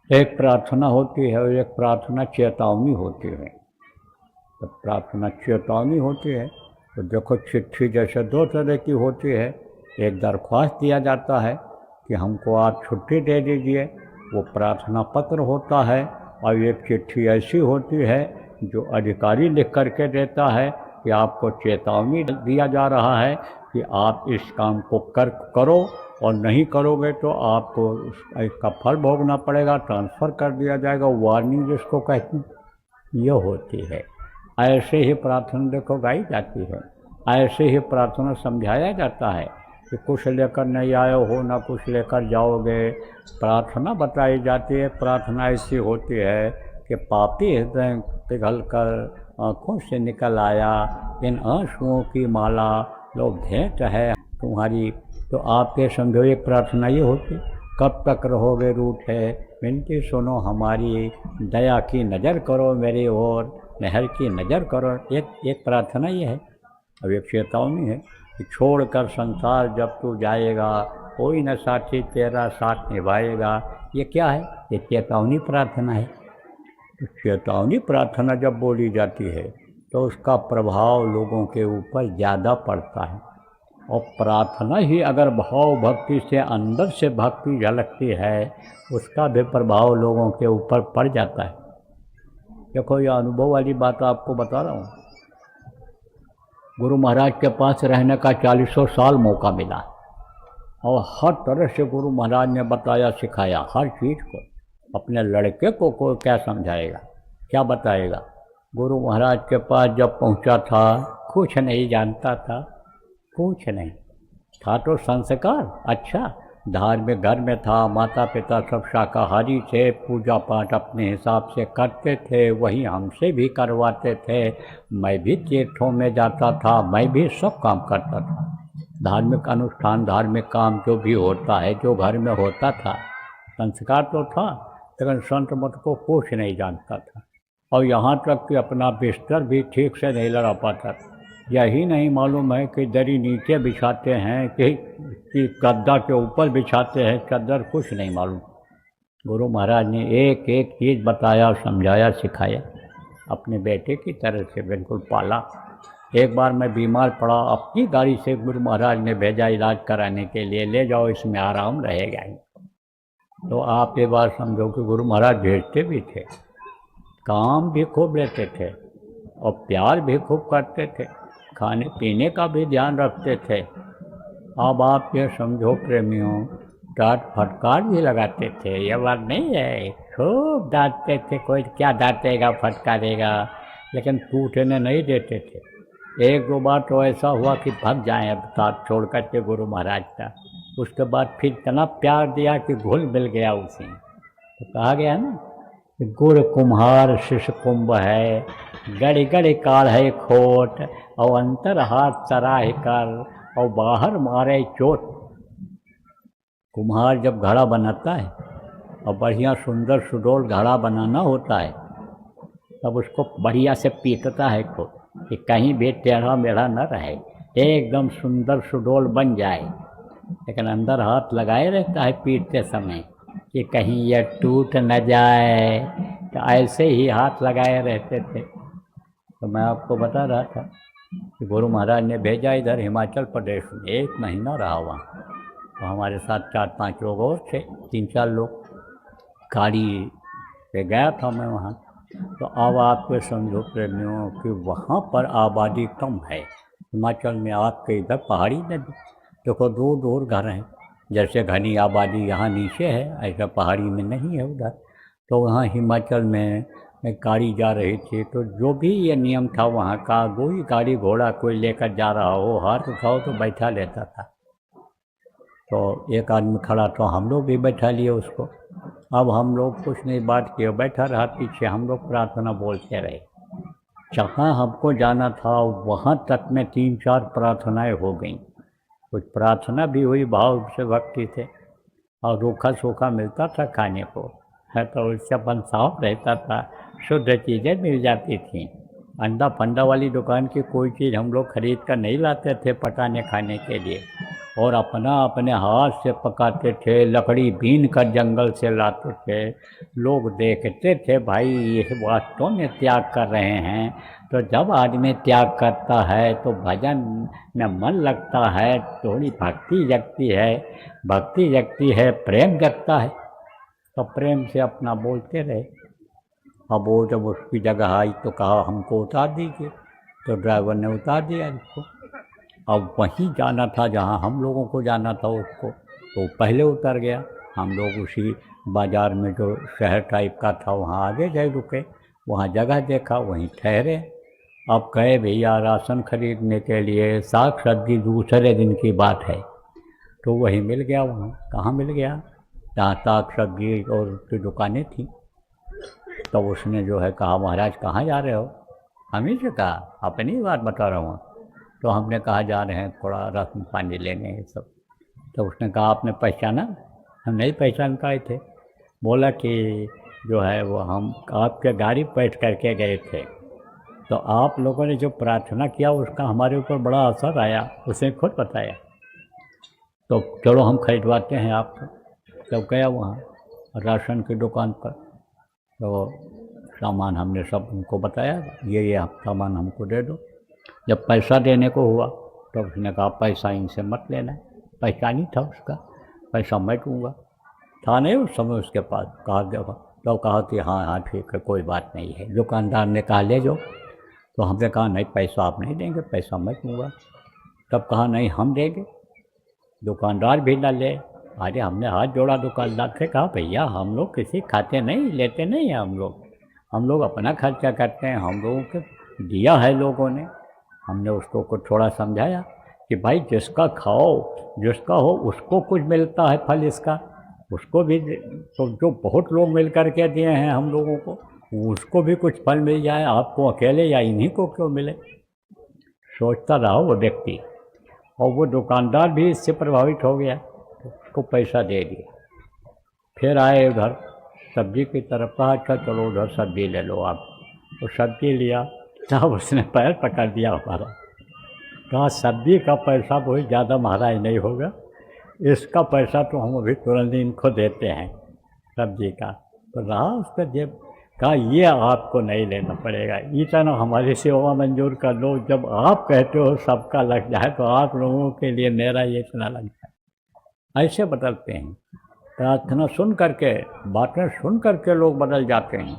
एक प्रार्थना होती है और एक प्रार्थना चेतावनी होती है। तो प्रार्थना चेतावनी होती है तो देखो चिट्ठी जैसे दो तरह की होती है। एक दरख्वास्त दिया जाता है कि हमको आज छुट्टी दे दीजिए, वो प्रार्थना पत्र होता है। और एक चिट्ठी ऐसी होती है जो अधिकारी लिख करके देता है कि आपको चेतावनी दिया जा रहा है कि आप इस काम को करो और नहीं करोगे तो आपको इसका फल भोगना पड़ेगा, ट्रांसफ़र कर दिया जाएगा, वार्निंग जिसको कहते हैं ये होती है। ऐसे ही प्रार्थना देखो गाई जाती है, ऐसे ही प्रार्थना समझाया जाता है कि कुछ लेकर नहीं आए हो ना कुछ लेकर जाओगे। प्रार्थना बताई जाती है। प्रार्थना ऐसी होती है कि पापी हृदय पिघल कर आँखों से निकल आया, इन आंसुओं की माला लो भेंट है तुम्हारी। तो आप ये समझो एक प्रार्थना ये होती, कब तक रहोगे रूठे, विनती सुनो हमारी, दया की नज़र करो मेरी ओर, मेहर की नज़र करो। एक प्रार्थना ये है। अब एक चेतावनी है कि छोड़कर संसार जब तू जाएगा, कोई न साथी तेरा साथ निभाएगा। ये क्या है? ये चेतावनी प्रार्थना है। तो चेतावनी प्रार्थना जब बोली जाती है तो उसका प्रभाव लोगों के ऊपर ज़्यादा पड़ता है। और प्रार्थना ही अगर भाव भक्ति से अंदर से भक्ति झलकती है, उसका भी प्रभाव लोगों के ऊपर पड़ जाता है। देखो ये अनुभव वाली बात आपको बता रहा हूँ। गुरु महाराज के पास रहने का 40 साल मौका मिला और हर तरह से गुरु महाराज ने बताया सिखाया हर चीज़ को। अपने लड़के को कोई क्या समझाएगा, क्या बताएगा। गुरु महाराज के पास जब पहुंचा था कुछ नहीं जानता था, कुछ नहीं था। तो संस्कार अच्छा धार्मिक घर में था, माता पिता सब शाकाहारी थे, पूजा पाठ अपने हिसाब से करते थे, वही हमसे भी करवाते थे। मैं भी तीर्थों में जाता था, मैं भी सब काम करता था, धार्मिक अनुष्ठान धार्मिक काम जो भी होता है जो घर में होता था। संस्कार तो था, लेकिन संत मत को कुछ नहीं जानता था। और यहाँ तक कि अपना बिस्तर भी ठीक से नहीं लगा पाता था। यही नहीं मालूम है कि दरी नीचे बिछाते हैं कि गद्दा के ऊपर बिछाते हैं चादर, कुछ नहीं मालूम। गुरु महाराज ने एक एक चीज़ बताया, समझाया, सिखाया, अपने बेटे की तरह से बिल्कुल पाला। एक बार मैं बीमार पड़ा, अपनी गाड़ी से गुरु महाराज ने भेजा इलाज कराने के लिए, ले जाओ इसमें आराम रहेगा। तो आप ये बात समझो कि गुरु महाराज भेजते भी थे, काम भी खूब लेते थे और प्यार भी खूब करते थे, खाने पीने का भी ध्यान रखते थे। अब आप ये समझो प्रेमियों, डांट फटकार भी लगाते थे, ये बात नहीं है, खूब डांटते थे। कोई क्या डांटेगा फटकारेगा, लेकिन टूटने नहीं देते थे। एक दो बार तो ऐसा हुआ कि भाग जाएं अब साथ छोड़ कर के गुरु महाराज का। उसके बाद फिर इतना प्यार दिया कि घुल मिल गया उसी। तो कहा गया ना कि गुड़ कुम्हार शिष्य कुंभ है, गड़ी गड़ी काढ़ है खोट, और अंतर हाथ सराह कर और बाहर मारे चोट। कुम्हार जब घड़ा बनाता है और बढ़िया सुंदर सुडोल घड़ा बनाना होता है, तब उसको बढ़िया से पीटता है खूब कि कहीं भी टेढ़ा मेढ़ा न रहे, एकदम सुंदर सुडोल बन जाए। लेकिन अंदर हाथ लगाए रहता है पीटते समय कि कहीं यह टूट न जाए। तो ऐसे ही हाथ लगाए रहते थे। तो मैं आपको बता रहा था कि गुरु महाराज ने भेजा इधर हिमाचल प्रदेश में, 1 महीना रहा वहाँ। तो हमारे साथ 4-5 लोग और थे, 3-4 लोग, गाड़ी पे गया था मैं वहाँ। तो अब आप ये समझो प्रेमियों कि वहाँ पर आबादी कम है। हिमाचल में आपके इधर पहाड़ी में देखो दूर दूर घर हैं, जैसे घनी आबादी यहाँ नीचे है, ऐसा पहाड़ी में नहीं है उधर। तो वहाँ हिमाचल में एक गाड़ी जा रही थी, तो जो भी ये नियम था वहाँ का, कोई गाड़ी घोड़ा कोई लेकर जा रहा हो, हाथ उठाओ तो बैठा लेता था। तो एक आदमी खड़ा, तो हम लोग भी बैठा लिए उसको। अब हम लोग कुछ नहीं बात किए, बैठा रहा पीछे, हम लोग प्रार्थना बोलते रहे। जहाँ हमको जाना था वहाँ तक में 3-4 प्रार्थनाएं हो गई। कुछ प्रार्थना भी हुई, भाव से भक्ति थे, और रूखा सूखा मिलता था खाने को है, तो उससे अपन साफ रहता था, शुद्ध चीज़ें मिल जाती थीं। अंडा फंडा वाली दुकान की कोई चीज़ हम लोग खरीद कर नहीं लाते थे पकाने खाने के लिए, और अपना अपने हाथ से पकाते थे, लकड़ी बीन कर जंगल से लाते थे। लोग देखते थे भाई ये वास्तव में त्याग कर रहे हैं। तो जब आदमी त्याग करता है तो भजन में मन लगता है, थोड़ी भक्ति जगती है, भक्ति जगती है, प्रेम जगता है। तो प्रेम से अपना बोलते रहे। अब वो जब उसकी जगह आई तो कहा हमको उतार दीजिए, तो ड्राइवर ने उतार दिया इसको। अब वहीं जाना था जहाँ हम लोगों को जाना था उसको, तो पहले उतर गया। हम लोग उसी बाज़ार में जो शहर टाइप का था वहाँ आगे गए, रुके, वहाँ जगह देखा, वहीं ठहरे। अब गए भैया राशन खरीदने के लिए, साग सब्जी दूसरे दिन की बात है, तो वही मिल गया वहाँ। कहाँ मिल गया? जहाँ साग सब्जी और उसकी दुकानें थी। तो उसने जो है कहा महाराज कहाँ जा रहे हो? हम ही से कहा अपनी बात बता रहा हूँ। तो हमने कहा जा रहे हैं थोड़ा राशन पानी लेने ये सब। तो उसने कहा आपने पहचाना? हम नहीं पहचान पाए थे। बोला कि जो है वो हम आपके गाड़ी बैठ करके गए थे, तो आप लोगों ने जो प्रार्थना किया उसका हमारे ऊपर बड़ा असर आया, उसने खुद बताया। तो चलो हम खरीदवाते हैं आपको। तब गया वहाँ राशन की दुकान पर, तो सामान हमने सब उनको बताया, ये आप सामान हमको दे दो। जब पैसा देने को हुआ तो उसने कहा पैसा इनसे मत लेना, पैसा नहीं था उसका, पैसा मैं दूँगा। था नहीं उस समय उसके पास। कहा जब तो कहा कि हाँ हाँ ठीक है कोई बात नहीं है। दुकानदार ने कहा ले जाओ, तो हमने कहा नहीं पैसा आप नहीं देंगे, पैसा मैं दूँगा। तब कहा नहीं हम देंगे। दुकानदार भी न ले। अरे हमने हाथ जोड़ा दुकानदार से, कहा भैया हम लोग किसी खाते नहीं लेते नहीं हैं, हम लोग अपना खर्चा करते हैं, हम लोगों को दिया है लोगों ने। हमने उसको कुछ थोड़ा समझाया कि भाई जिसका खाओ, जिसका हो उसको कुछ मिलता है फल इसका, उसको भी तो जो बहुत लोग मिल कर के दिए हैं हम लोगों को, उसको भी कुछ फल मिल जाए, आपको अकेले या इन्हीं को क्यों मिले। सोचता रहा वो व्यक्ति, और वो दुकानदार भी इससे प्रभावित हो गया, तो उसको पैसा दे दिया। फिर आए उधर सब्जी की तरफ, कहा अच्छा चलो उधर सब्जी ले लो आप। तो सब्जी लिया, तब उसने पैर पकड़ दिया हमारा। कहा सब्जी का पैसा बहुत ज़्यादा महंगाई नहीं होगा, इसका पैसा तो हम अभी तुरंत इनको देते हैं सब्जी का। तो रहा उसका जेब। कहा ये आपको नहीं लेना पड़ेगा, इतना हमारी सेवा मंजूर कर लो, जब आप कहते हो सबका लग जाए तो आप लोगों के लिए मेरा ये इतना लग जाए। ऐसे बदलते हैं, प्रार्थना सुन करके, बातें सुन करके लोग बदल जाते हैं।